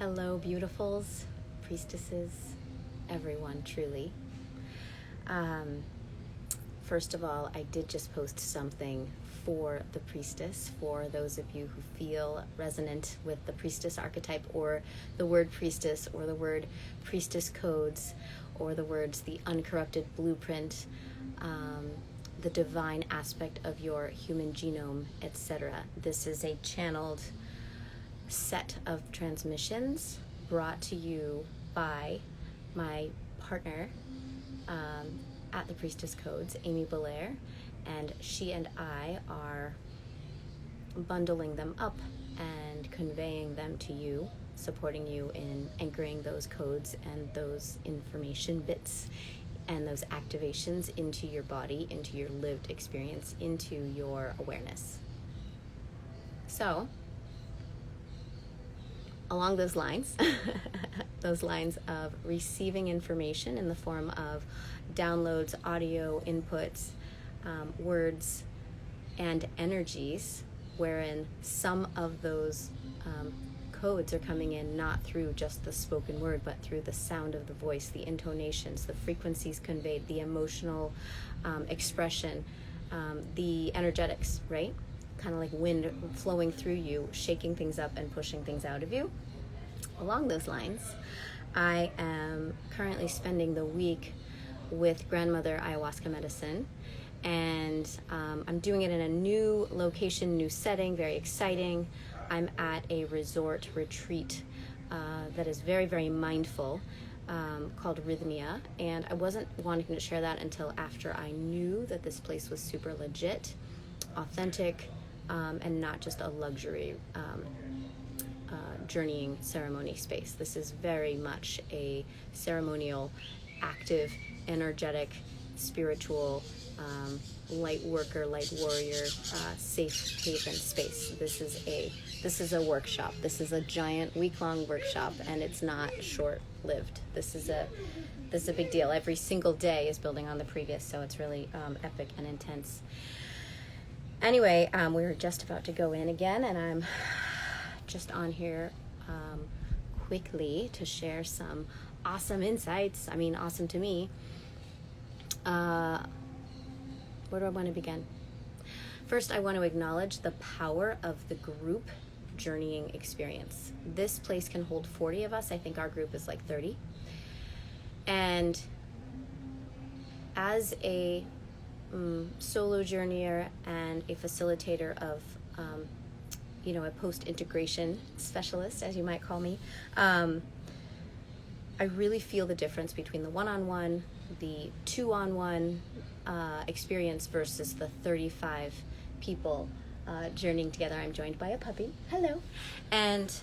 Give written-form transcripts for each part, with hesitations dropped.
Hello, beautifuls, priestesses, everyone, truly. First of all, I did just post something for the priestess, for those of you who feel resonant with the priestess archetype, or the word priestess, or the word priestess codes, or the words the uncorrupted blueprint, the divine aspect of your human genome, etc. This is a channeled set of transmissions brought to you by my partner at the Priestess Codes, Amy Belair, and she and I are bundling them up and conveying them to you, supporting you in anchoring those codes and those information bits and those activations into your body, into your lived experience, into your awareness. So, along those lines, those lines of receiving information in the form of downloads, audio inputs, words, and energies, wherein some of those codes are coming in not through just the spoken word, but through the sound of the voice, the intonations, the frequencies conveyed, the emotional expression, the energetics, right? Kind of like wind flowing through you, shaking things up and pushing things out of you. Along those lines, I am currently spending the week with Grandmother Ayahuasca Medicine, and I'm doing it in a new location, new setting, very exciting. I'm at a resort retreat that is very, very mindful, called Rhythmia, and I wasn't wanting to share that until after I knew that this place was super legit, authentic, and not just a luxury journeying ceremony space. This is very much a ceremonial, active, energetic, spiritual, light worker, light warrior, safe haven space. This is a workshop. This is a giant week-long workshop, and it's not short-lived. This is a big deal. Every single day is building on the previous, so it's really epic and intense. Anyway, we were just about to go in again, and I'm just on here quickly to share some awesome insights. I mean, awesome to me. Where do I want to begin? First, I want to acknowledge the power of the group journeying experience. This place can hold 40 of us. I think our group is like 30. And as a solo journeyer and a facilitator of a post-integration specialist, as you might call me, I really feel the difference between the one-on-one, the two-on-one experience versus the 35 people journeying together. I'm joined by a puppy. Hello. And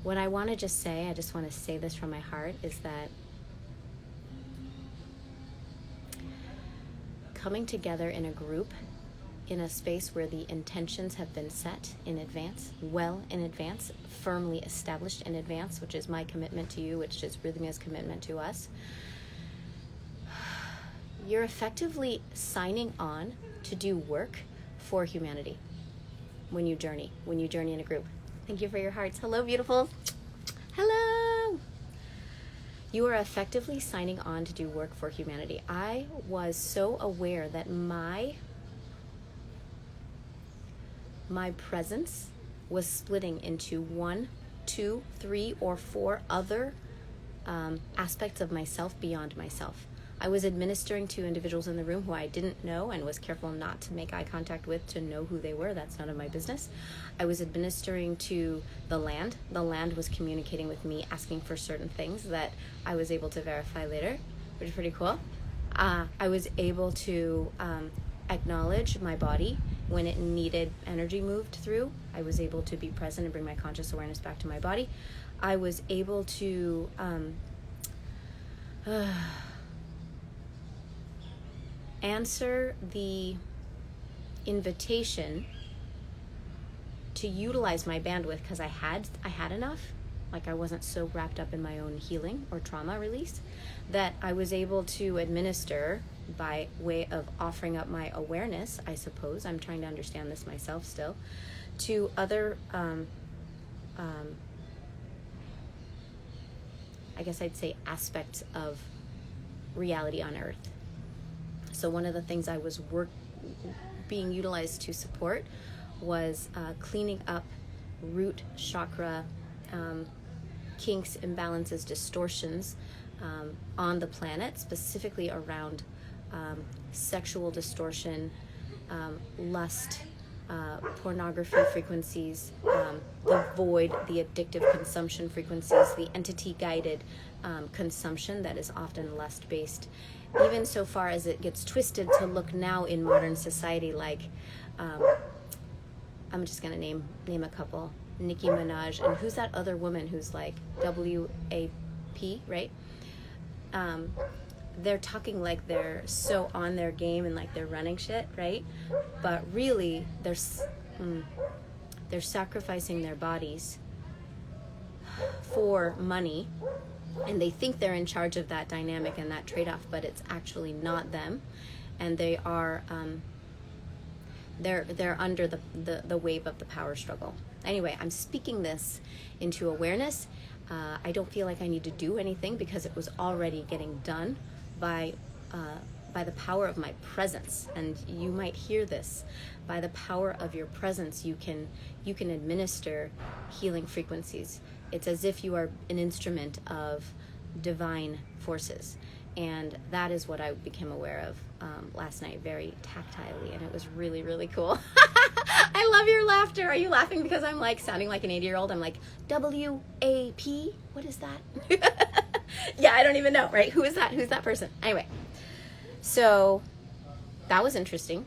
what I want to just say, I just want to say this from my heart, is that coming together in a group, in a space where the intentions have been set in advance, well in advance, firmly established in advance, which is my commitment to you, which is Rhythmia's commitment to us, you're effectively signing on to do work for humanity when you journey in a group. Thank you for your hearts. Hello, beautiful. Hello. You are effectively signing on to do work for humanity. I was so aware that my presence was splitting into 1, 2, 3, or 4 other aspects of myself beyond myself. I was administering to individuals in the room who I didn't know and was careful not to make eye contact with to know who they were. That's none of my business. I was administering to the land. The land was communicating with me, asking for certain things that I was able to verify later, which is pretty cool. I was able to acknowledge my body when it needed energy moved through. I was able to be present and bring my conscious awareness back to my body. I was able to answer the invitation to utilize my bandwidth because I had enough. Like, I wasn't so wrapped up in my own healing or trauma release that I was able to administer by way of offering up my awareness, I suppose. I'm trying to understand this myself still, to other I guess I'd say, aspects of reality on Earth. So one of the things I was being utilized to support was cleaning up root chakra kinks, imbalances, distortions on the planet, specifically around sexual distortion, lust, pornography frequencies, the void, the addictive consumption frequencies, the entity-guided consumption that is often lust-based, even so far as it gets twisted to look now in modern society like, I'm just going to name a couple, Nicki Minaj, and who's that other woman who's like WAP, right? They're talking like they're so on their game and like they're running shit, right? But really, they're sacrificing their bodies for money, and they think they're in charge of that dynamic and that trade-off, but it's actually not them, and they are they're under the wave of the power struggle. Anyway, I'm speaking this into awareness. I don't feel like I need to do anything because it was already getting done by the power of my presence. And you might hear this. By the power of your presence, you can administer healing frequencies. It's as if you are an instrument of divine forces. And that is what I became aware of last night, very tactilely, and it was really, really cool. I love your laughter. Are you laughing because I'm like sounding like an 80-year-old? I'm like, W-A-P? What is that? Yeah, I don't even know, right? Who is that? Who's that person? Anyway, so that was interesting.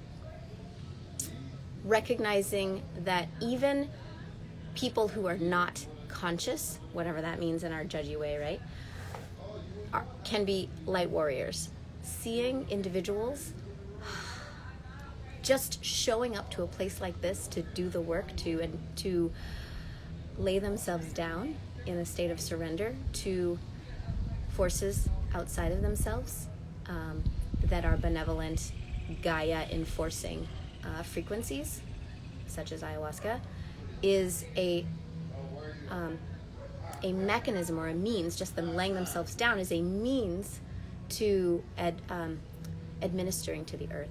Recognizing that even people who are not conscious, whatever that means in our judgy way, right, can be light warriors. Seeing individuals just showing up to a place like this to do the work, to lay themselves down in a state of surrender to forces outside of themselves that are benevolent, Gaia enforcing frequencies, such as ayahuasca, is a mechanism or a means. Just them laying themselves down is a means to administering to the earth.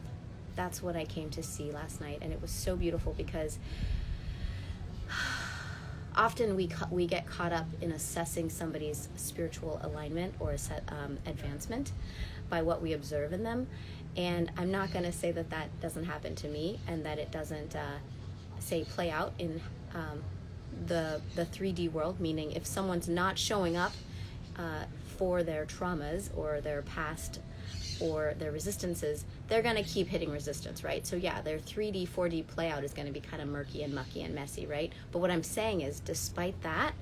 That's what I came to see last night, and it was so beautiful because often we get caught up in assessing somebody's spiritual alignment or advancement by what we observe in them, and I'm not going to say that doesn't happen to me and that it doesn't say play out in the 3D world, meaning if someone's not showing up for their traumas or their past or their resistances, they're going to keep hitting resistance, right? So yeah, their 3D, 4D play out is going to be kind of murky and mucky and messy, right? But what I'm saying is, despite that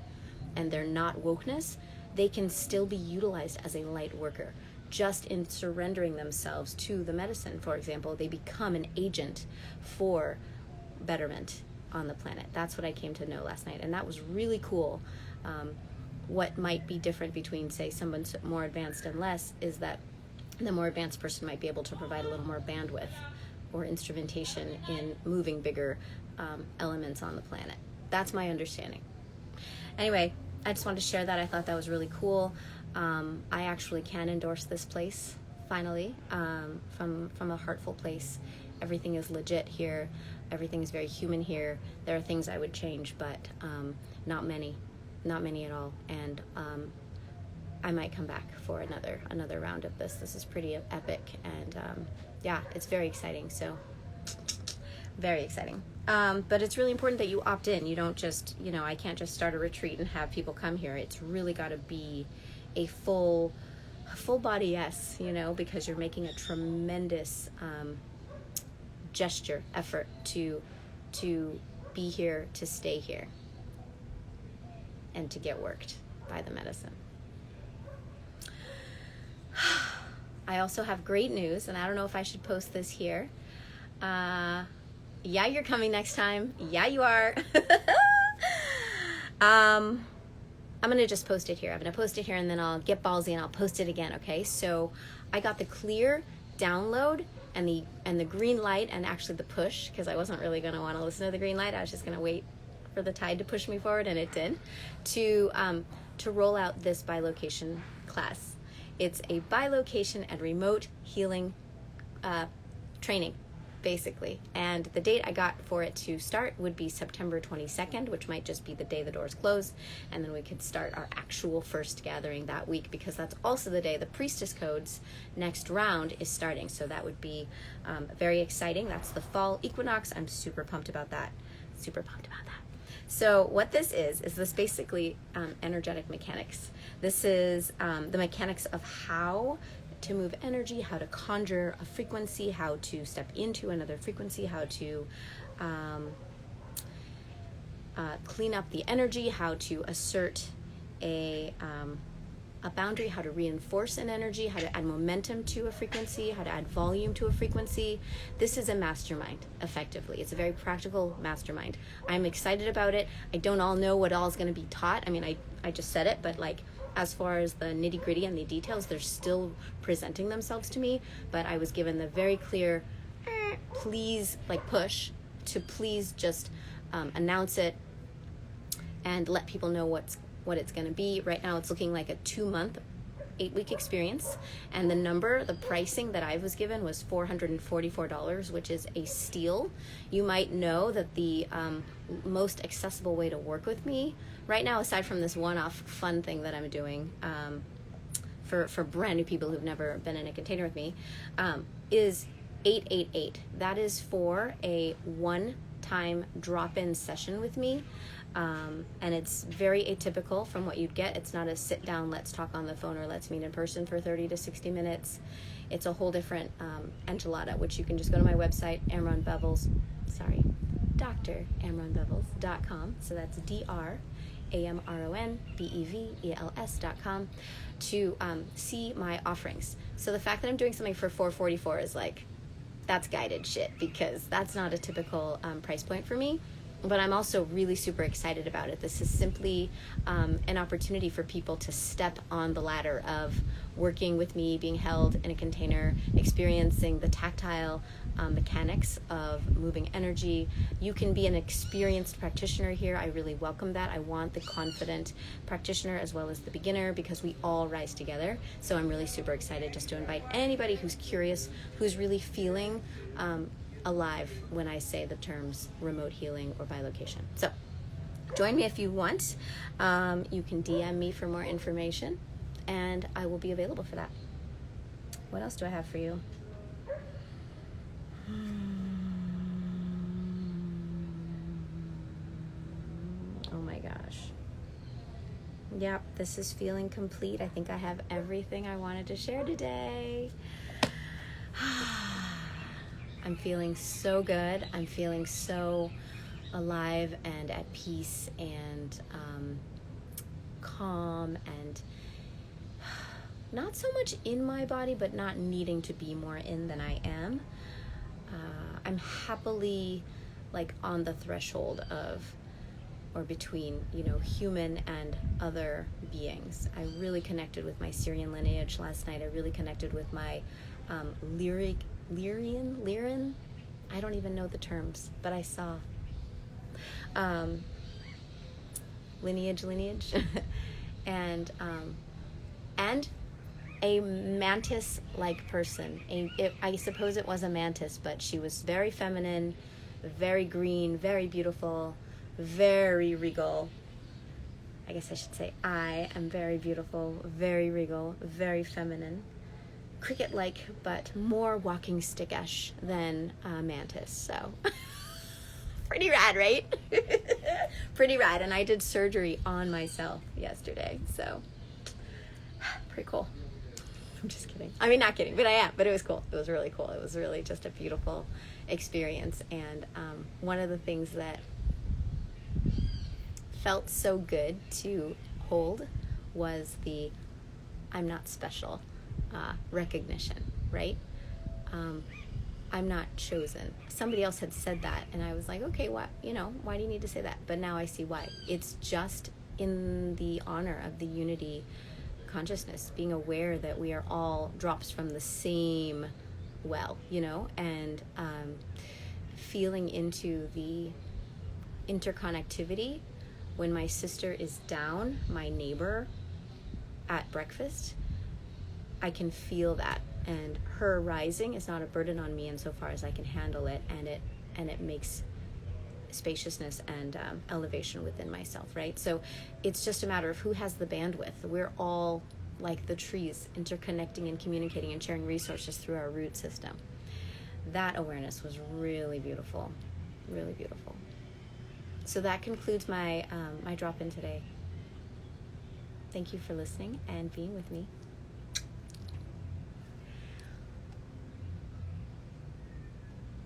and their not wokeness, they can still be utilized as a light worker. Just in surrendering themselves to the medicine, for example, they become an agent for betterment on the planet. That's what I came to know last night, and that was really cool. What might be different between, say, someone more advanced and less is that the more advanced person might be able to provide a little more bandwidth or instrumentation in moving bigger elements on the planet. That's my understanding. Anyway, I just wanted to share that. I thought that was really cool. I actually can endorse this place, finally, from a heartful place. Everything is legit here. Everything is very human here. There are things I would change, but not many at all. And I might come back for another round of this. This is pretty epic, and yeah, it's very exciting. So very exciting. But it's really important that you opt in. You don't just, I can't just start a retreat and have people come here. It's really got to be a full body yes, because you're making a tremendous gesture, effort to be here, to stay here, and to get worked by the medicine. I also have great news, and I don't know if I should post this here. Yeah, you're coming next time. Yeah, you are. I'm going to just post it here. I'm going to post it here, and then I'll get ballsy and I'll post it again, okay? So I got the clear download and the green light, and actually the push, because I wasn't really going to want to listen to the green light. I was just going to wait for for the tide to push me forward, and it did, to roll out this bilocation class. It's a bilocation and remote healing training, basically. And the date I got for it to start would be September 22nd, which might just be the day the doors close, and then we could start our actual first gathering that week, because that's also the day the Priestess Codes next round is starting. So that would be very exciting. That's the fall equinox. I'm super pumped about that. So what this is this basically energetic mechanics. This is the mechanics of how to move energy, how to conjure a frequency, how to step into another frequency, how to clean up the energy, how to assert a boundary, how to reinforce an energy, how to add momentum to a frequency, how to add volume to a frequency. This is a mastermind, effectively. It's a very practical mastermind. I'm excited about it. I don't all know what all is going to be taught. I mean, I just said it, but like, as far as the nitty gritty and the details, they're still presenting themselves to me, but I was given the very clear, please, like push to please just announce it and let people know what it's going to be. Right now it's looking like a 2-month, 8-week experience, and the pricing that I was given was $444, which is a steal. You might know that the most accessible way to work with me right now, aside from this one-off fun thing that I'm doing for brand new people who've never been in a container with me, is 888. That is for a one-time drop-in session with me. And it's very atypical from what you'd get. It's not a sit down, let's talk on the phone, or let's meet in person for 30 to 60 minutes. It's a whole different enchilada, which you can just go to my website, DrAmronBevels.com. So that's DrAmronBevels.com to see my offerings. So the fact that I'm doing something for $444 is like, that's guided shit, because that's not a typical price point for me. But I'm also really super excited about it. This is simply an opportunity for people to step on the ladder of working with me, being held in a container, experiencing the tactile mechanics of moving energy. You can be an experienced practitioner here. I really welcome that. I want the confident practitioner as well as the beginner, because we all rise together. So I'm really super excited just to invite anybody who's curious, who's really feeling alive when I say the terms remote healing or bilocation. So join me if you want. You can DM me for more information, and I will be available for that. What else do I have for you? Oh my gosh. Yep, this is feeling complete. I think I have everything I wanted to share today. I'm feeling so good. I'm feeling so alive and at peace and calm, and not so much in my body, but not needing to be more in than I am. I'm happily like on the threshold of, or between, human and other beings. I really connected with my Syrian lineage last night. I really connected with my Lyran? I don't even know the terms, but I saw lineage, and a mantis-like person. I suppose it was a mantis, but she was very feminine, very green, very beautiful, very regal. I guess I should say I am very beautiful, very regal, very feminine. Cricket-like, but more walking stick-ish than a mantis, so pretty rad, right? Pretty rad. And I did surgery on myself yesterday, so pretty cool. I'm just kidding. I mean, not kidding, but I am. But it was cool. It was really cool. It was really just a beautiful experience. And one of the things that felt so good to hold was the I'm not special recognition, right? I'm not chosen. Somebody else had said that, and I was like, okay, why do you need to say that? But now I see why. It's just in the honor of the unity consciousness, being aware that we are all drops from the same well, and feeling into the interconnectivity. When my sister is down, my neighbor at breakfast, I can feel that, and her rising is not a burden on me insofar as I can handle it, and it makes spaciousness and elevation within myself, right? So it's just a matter of who has the bandwidth. We're all like the trees, interconnecting and communicating and sharing resources through our root system. That awareness was really beautiful, really beautiful. So that concludes my my drop-in today. Thank you for listening and being with me.